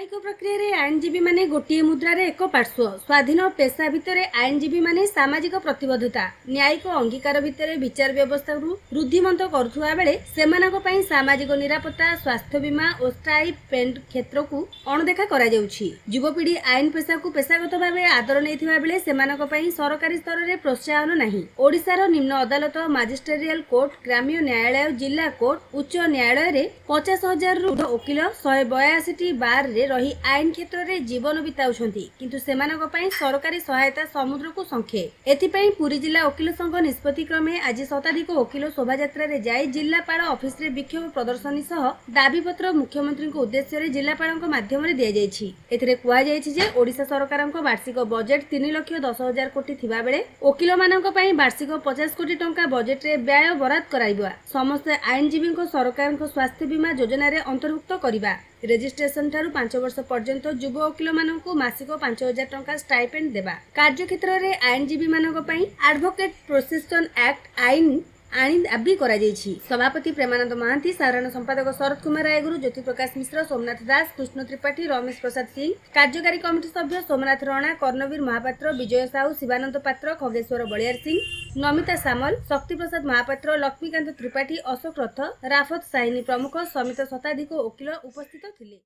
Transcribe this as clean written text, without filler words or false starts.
न्यायिक प्रक्रिया आईनजीवी माने गोटे मुद्रार एक पार्श्व स्वाधीन पेशा भितर आईनजीवी माने सामाजिक प्रतिबद्धता न्यायिक अंगीकार भितर विचार व्यवस्था वृद्धिमंत करुवा बेले सेमानक पई सामाजिक निरापत्ता स्वास्थ्य बीमा और स्टाइपेंड क्षेत्र को अणदेखा करा जाउछि। युवपीढ़ी आईन पेशा को पेशागत भाव आदर नैथिबा बेले सेमानक पई सरकारी स्तर में प्रोत्साहन नहीं। ओडिशार निम्न अदालत मजिस्ट्रेरियल कोर्ट ग्राम्य न्यायालय जिला कोर्ट उच्च न्यायालय रे 50,000 रु वकिल 182 बार रे रही आईन क्षेत्र में जीवन बिताउछंती किंतु सेमानक पई सरकारी सहायता समुद्र को संखे। एथिपई पुरी जिला वकिल संघ निष्पत्ति क्रमे आज शताधिक वकिल शोभायात्रा रे जाई जिलापाल ऑफिस रे विक्षोभ प्रदर्शनी सह दाबीपत्र मुख्यमंत्री उद्देश्य रे जिलापाल माध्यम रे दिया जायछि। एथिरे कुआ जायछि जे ओडिशा सरकारक वार्षिक बजेट 3,10,000 कोटी थिबा बेले वकिल मानक पई वार्षिक 50 कोटी टंका बजेट रे व्यय बराद कराइबा समस्त आईनजीवी सरकारक स्वास्थ्य बीमा योजना रे अंतर्भुक्त करिबा रेजिस्ट्रेशन ठारू 5 वर्ष पर्यंत युव वकिल मानकु मासिक 5,000 टंका स्टाइपेंड देबा कार्यक्षेत्र रे आईनजीवी मानक पई एडवोकेट प्रोटेक्शन एक्ट आईन आनी दाबी करा जायछि। सभापति प्रेमानंद महांती, साधारण संपादक शरद कुमार रायगुरु, ज्योति प्रकाश मिश्र, सोमनाथ दास, कृष्ण त्रिपाठी, रमेश प्रसाद सिंह, कार्यकारी कमिटी सभ्य सोमनाथ राणा, कर्णवीर महापात्र, विजय साहू, शिवानंद पात्र, खगेश्वर बलियार सिंह, नमिता सामल, शक्ति प्रसाद महापात्र, लक्ष्मीकांत त्रिपाठी, अशोक रथ, राफत साहिनी प्रमुख समेत शताधिक वकिल उपस्थित थिले।